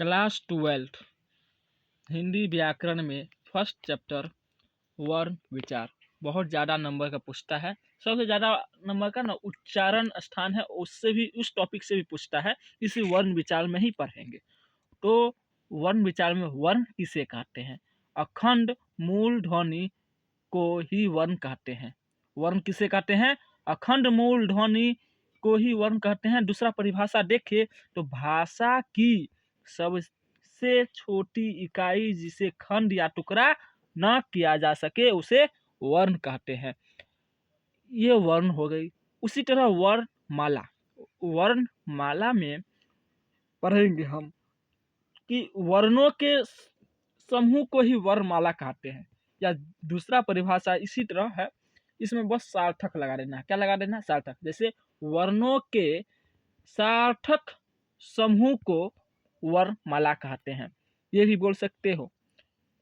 Class 12 Hindi व्याकरण में first chapter वर्ण विचार बहुत ज़्यादा नंबर का पूछता है। सबसे ज़्यादा नंबर का ना उच्चारण स्थान है, उससे भी उस टॉपिक से भी पूछता है। इसी वर्ण विचार में ही पढ़ेंगे। तो वर्ण विचार में वर्ण किसे कहते हैं? अखंड मूल ध्वनि को ही वर्ण कहते हैं। वर्ण किसे कहते हैं? अखंड मूल ध्वनि को ही वर्ण कहते हैं। दूसरा परिभाषा देखें तो भाषा की सबसे छोटी इकाई जिसे खंड या टुकड़ा न किया जा सके उसे वर्ण कहते हैं। ये वर्ण हो गई। उसी तरह वर्णमाला, वर्णमाला में पढ़ेंगे हम कि वर्णों के समूह को ही वर्णमाला कहते हैं। या दूसरा परिभाषा इसी तरह है, इसमें बस सार्थक लगा देना है। क्या लगा देना है? सार्थक। जैसे वर्णों के सार्थक समूह को वर्णमाला कहते हैं, ये भी बोल सकते हो।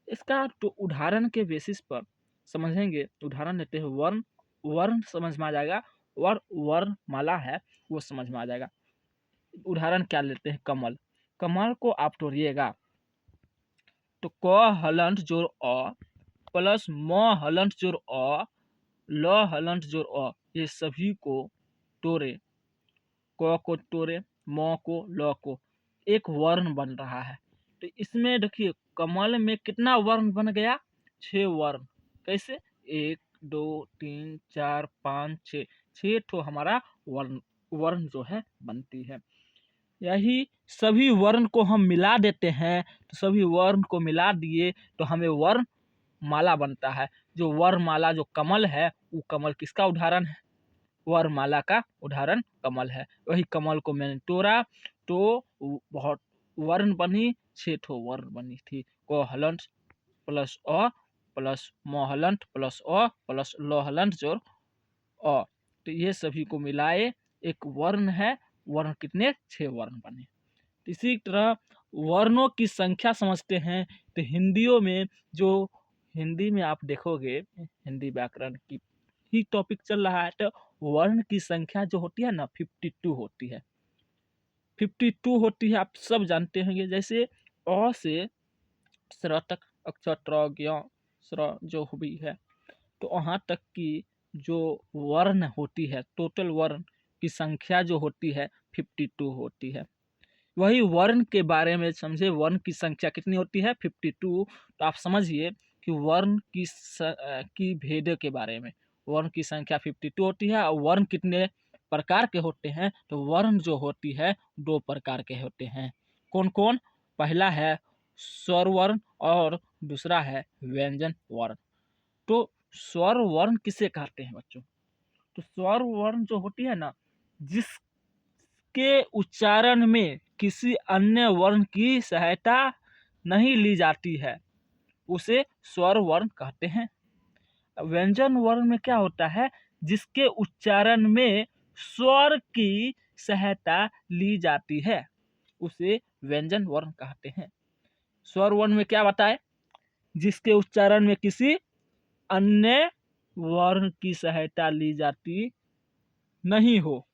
इसका तो उदाहरण के बेसिस पर समझेंगे। उदाहरण लेते हैं, वर्ण वर्ण समझ में आ जाएगा, वर्णमाला है वो समझ में आ जाएगा। उदाहरण क्या लेते हैं? कमल। कमल को आप तोड़िएगा तो क हलंत जोड़ अ प्लस म हलंत जोड़ अ ल हलंत जोड़ अ, ये सभी को तोड़े, क को तोड़े, म को, ल को, एक वर्ण बन रहा है। तो इसमें देखिए कमल में कितना वर्ण बन गया? 6 वर्ण। कैसे? 1 2 3 4 5 6, 6 ठो हमारा वर्ण जो है बनती है। यही सभी वर्ण को हम मिला देते हैं, तो सभी वर्ण को मिला दिए तो हमें वर्ण माला बनता है। जो वर्णमाला जो कमल है, वो कमल किसका उदाहरण है? वर्णमाला का उदाहरण कमल है। वही कमल को मैंने तोड़ा तो बहुत वर्ण बनी, 6 ठो वर्ण बनी थी। क हलंत प्लस अ प्लस म हलंत प्लस अ प्लस ल हलंत जोड़ अ, तो ये सभी को मिलाए एक वर्ण है। वर्ण कितने? 6 वर्ण बने। इसी तरह वर्णों की संख्या समझते हैं। तो हिंदियों में जो हिंदी में आप देखोगे, हिंदी व्याकरण की ही टॉपिक चल रहा है, तो वर्ण की संख्या जो होती है ना 52 होती है। 52 होती है, आप सब जानते होंगे। जैसे अ से स्र तक अक्षर त्र ज्ञ स्र जो भी है, तो वहाँ तक की जो वर्ण होती है, टोटल वर्ण की संख्या जो होती है 52 होती है। वही वर्ण के बारे में समझे, वर्ण की संख्या कितनी होती है? 52। तो आप समझिए कि वर्ण की भेद के बारे में, वर्ण की संख्या 52 होती है। और वर्ण कितने प्रकार के होते हैं? तो वर्ण जो होती है 2 प्रकार के होते हैं। कौन कौन? पहला है स्वर वर्ण और दूसरा है व्यंजन वर्ण। तो स्वर वर्ण किसे कहते हैं बच्चों? तो स्वर वर्ण जो होती है ना, जिसके उच्चारण में किसी अन्य वर्ण की सहायता नहीं ली जाती है, उसे स्वर वर्ण कहते हैं। व्यंजन वर्ण में क्या होता है? जिसके उच्चारण में स्वर की सहायता ली जाती है, उसे व्यंजन वर्ण कहते हैं। स्वर वर्ण में क्या बताए? जिसके उच्चारण में किसी अन्य वर्ण की सहायता ली जाती नहीं हो।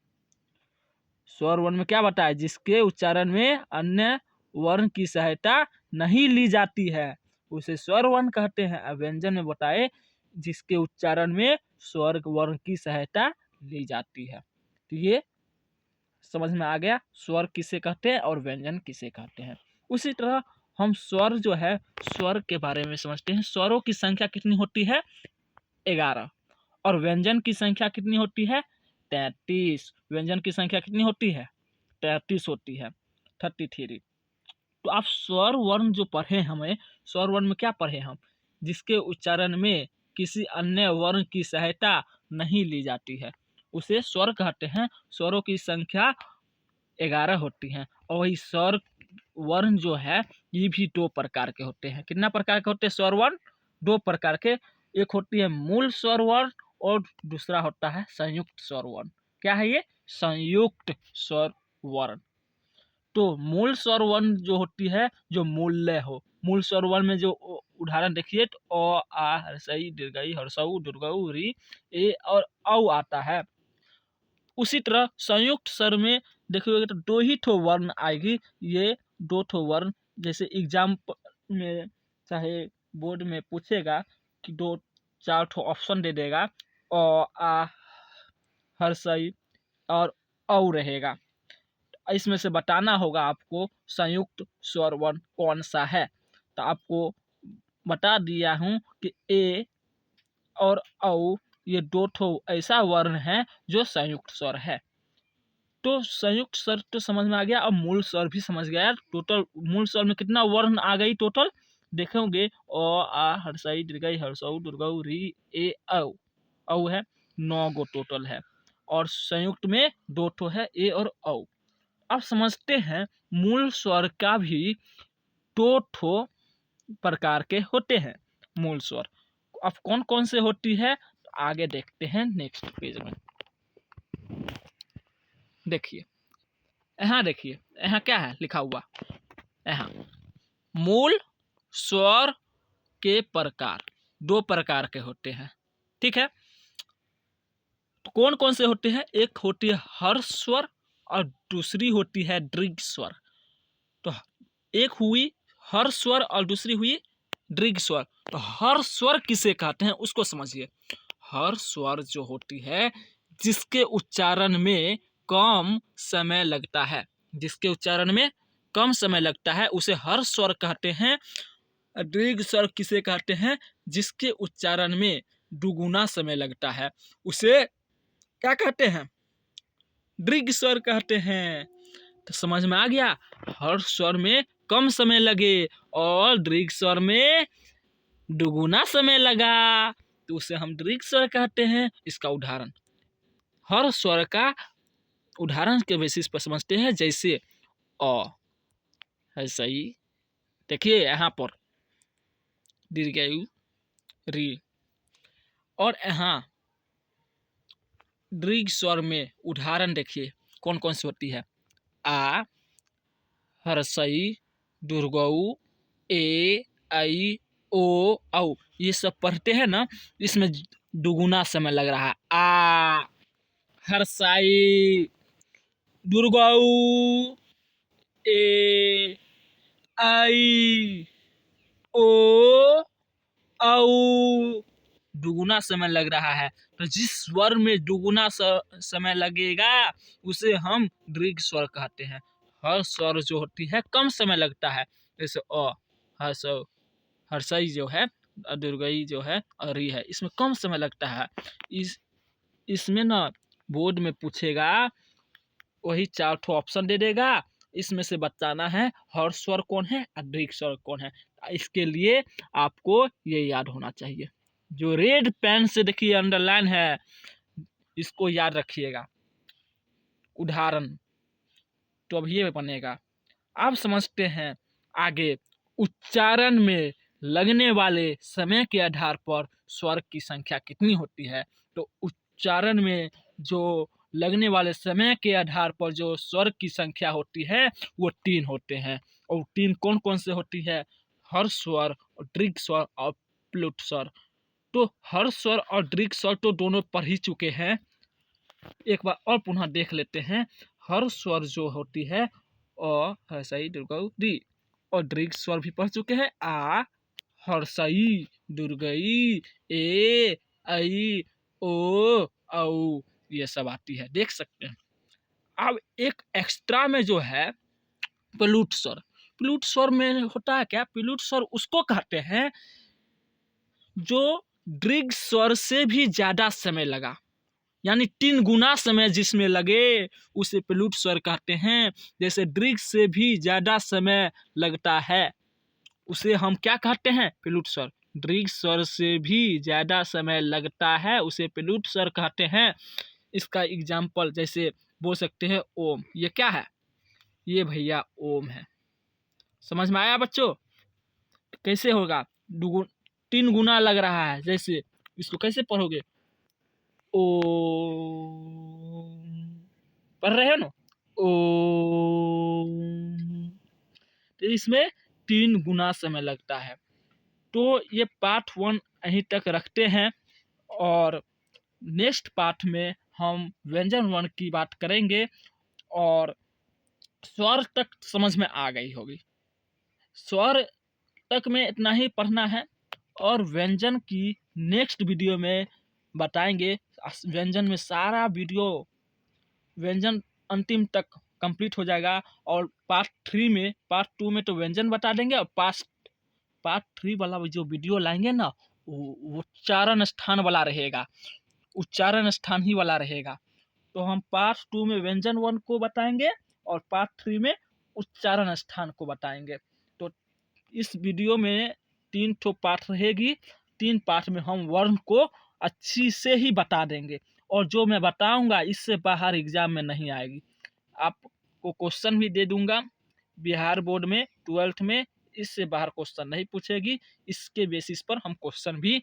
स्वर वर्ण में क्या बताए? जिसके उच्चारण में अन्य वर्ण की सहायता नहीं ली जाती है, उसे स्वर वर्ण कहते हैं। व्यंजन में बताए जिसके उच्चारण में स्वर वर्ण की सहायता ली जाती है। तो ये समझ में आ गया स्वर किसे कहते हैं और व्यंजन किसे कहते हैं। उसी तरह हम स्वर जो है, स्वर के बारे में समझते हैं। स्वरों की संख्या कितनी होती है? 11। और व्यंजन की संख्या कितनी होती है? 33। व्यंजन की संख्या कितनी होती है? 33 होती है, 33। तो आप स्वर वर्ण जो पढ़े, हमें स्वर वर्ण में क्या पढ़े हम? जिसके उच्चारण में किसी अन्य वर्ण की सहायता नहीं ली जाती है, उसे स्वर कहते हैं। स्वरों की संख्या 11 होती है। और वही स्वर वर्ण जो है, ये भी 2 प्रकार के होते हैं। कितना प्रकार के होते हैं स्वर वर्ण? 2 प्रकार के। एक होती है मूल स्वर वर्ण और दूसरा होता है संयुक्त स्वर वर्ण। क्या है ये? संयुक्त स्वर वर्ण। तो मूल स्वर वर्ण जो होती है, जो मूल्य हो, मूल स्वर वर्ण में जो उदाहरण देखिए तो अ आ हर्षई दीर्घई हर्षऊ दुर्गऊ री ए और औ आता है। उसी तरह संयुक्त स्वर में देखिएगा तो 2 ही ठो वर्ण आएगी। ये 2 ठो वर्ण, जैसे एग्जाम में चाहे बोर्ड में पूछेगा कि 2-4 ठो ऑप्शन दे देगा, अ, आ, हर्षई और औ रहेगा। इसमें से बताना होगा आपको संयुक्त स्वर वर्ण कौन सा है। तो आपको बता दिया हूँ कि ए और औ ये 2 ठो ऐसा वर्ण है जो संयुक्त स्वर है। तो संयुक्त स्वर तो समझ में आ गया, अब मूल स्वर भी समझ गया। टोटल मूल स्वर में कितना वर्ण आ गई टोटल देखोगे, अ आ हर्षई दीर्घई हर्षऊ दुर्गऊ री ए औ है, 9 गो टोटल है, और संयुक्त में 2 ठो है ए और औ। अब समझते हैं मूल स्वर का भी 2 ठो प्रकार के होते हैं मूल स्वर। अब कौन कौन से होती है आगे देखते हैं नेक्स्ट पेज में। देखिए यहाँ क्या है लिखा हुआ, यहाँ मूल स्वर के प्रकार 2 प्रकार के होते हैं, ठीक है। तो कौन कौन से होते हैं, एक होती है हर्ष स्वर और दूसरी होती है दीर्घ स्वर। तो एक हुई हर्ष स्वर और दूसरी हुई दीर्घ स्वर। तो हर्ष स्वर किसे कहते हैं उसको समझिए। हर्ष स्वर जो होती है जिसके उच्चारण में कम समय लगता है, जिसके उच्चारण में कम समय लगता है उसे हर्ष स्वर कहते हैं। दीर्घ स्वर किसे कहते हैं, जिसके उच्चारण में दुगुना समय लगता है उसे क्या कहते हैं, दीर्घ स्वर कहते हैं। तो समझ में आ गया, हर्ष स्वर में कम समय लगे और दीर्घ स्वर में दुगुना समय लगा तो उसे हम दीर्घ स्वर कहते हैं। इसका उदाहरण हर स्वर का उदाहरण के बेसिस पर समझते हैं, जैसे अ है सही, देखिए यहाँ पर दीर्घायु री, और यहाँ दीर्घ स्वर में उदाहरण देखिए कौन कौन सी होती है, आ हर्षई दुर्गऊ ए आई ओ औ। ये सब पढ़ते हैं ना, इसमें दुगुना समय लग रहा है। आ हर्षई दुर्गऊ ए आई ओ औ, दुगुना समय लग रहा है। तो जिस स्वर में दुगुना समय लगेगा उसे हम दीर्घ स्वर कहते हैं। हर स्वर जो होती है कम समय लगता है, जैसे अ हर्षई जो है, दीर्घई जो है, री है, इसमें कम समय लगता है। इसमें ना बोर्ड में पूछेगा वही 4 ठो ऑप्शन दे देगा, इसमें से बताना है हर्ष स्वर कौन है और दीर्घ स्वर कौन है। इसके लिए आपको ये याद होना चाहिए। जो रेड पेन से देखिए अंडरलाइन है इसको याद रखिएगा, उदाहरण तो अब ये बनेगा। आप समझते हैं आगे उच्चारण में लगने वाले समय के आधार पर स्वर की संख्या कितनी होती है। तो उच्चारण में जो लगने वाले समय के आधार पर जो स्वर की संख्या होती है वो 3 होते हैं। और 3 कौन कौन से होती है, हर्ष स्वर और दीर्घ स्वर और प्लुट स्वर। तो हर्ष स्वर और दीर्घ स्वर तो दोनों पढ़ ही चुके हैं, एक बार और पुनः देख लेते हैं। हर्ष स्वर जो होती है हर्षई दुर्गऊ री, और दीर्घ स्वर भी पढ़ चुके हैं, आ हर्षई दुर्गई ए आई ओ औ, ये सब आती है, देख सकते हैं। अब एक एक्स्ट्रा में जो है प्लुट स्वर। प्लुट स्वर में होता है क्या, प्लुट स्वर उसको कहते हैं जो दीर्घ स्वर से भी ज्यादा समय लगा, यानी 3 गुना समय जिसमें लगे उसे प्लुट स्वर कहते हैं। जैसे दीर्घ से भी ज्यादा समय लगता है उसे हम क्या कहते हैं, प्लुट स्वर। दीर्घ स्वर से भी ज्यादा समय लगता है उसे प्लुट स्वर कहते हैं। इसका एग्जाम्पल जैसे बोल सकते हैं ओम, ये क्या है, ये भैया ओम है। समझ में आया बच्चों, कैसे होगा, 3 गुना लग रहा है, जैसे इसको कैसे पढ़ोगे, ओ, पढ़ रहे हो ना, ओ, तो इसमें 3 गुना समय लगता है। तो ये पार्ट 1 यहीं तक रखते हैं, और नेक्स्ट पार्ट में हम व्यंजन वर्ण की बात करेंगे और स्वर तक समझ में आ गई होगी। स्वर तक में इतना ही पढ़ना है और व्यंजन की नेक्स्ट वीडियो में बताएंगे। व्यंजन में सारा वीडियो व्यंजन अंतिम तक कंप्लीट हो जाएगा और पार्ट 2 में तो व्यंजन बता देंगे और पार्ट 3 वाला जो वीडियो लाएंगे ना वो उच्चारण स्थान वाला रहेगा, उच्चारण स्थान ही वाला रहेगा। तो हम पार्ट 2 में व्यंजन 1 को बताएंगे और पार्ट 3 में उच्चारण स्थान को बताएंगे। तो इस वीडियो में 3 ठो पार्ट रहेगी, 3 पार्ट में हम वर्ण को अच्छी से ही बता देंगे और जो मैं बताऊंगा इससे बाहर एग्जाम में नहीं आएगी। आपको क्वेश्चन भी दे दूंगा बिहार बोर्ड में 12th में, इससे बाहर क्वेश्चन नहीं पूछेगी। इसके बेसिस पर हम क्वेश्चन भी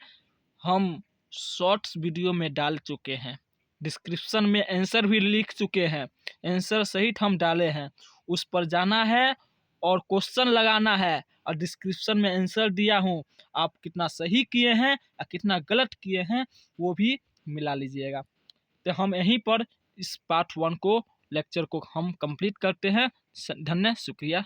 हम शॉर्ट्स वीडियो में डाल चुके हैं, डिस्क्रिप्शन में आंसर भी लिख चुके हैं, आंसर सहित हम डाले हैं। उस पर जाना है और क्वेश्चन लगाना है और डिस्क्रिप्शन में आंसर दिया हूँ, आप कितना सही किए हैं या कितना गलत किए हैं वो भी मिला लीजिएगा। तो हम यहीं पर इस पार्ट 1 को लेक्चर को हम कंप्लीट करते हैं। धन्यवाद, शुक्रिया।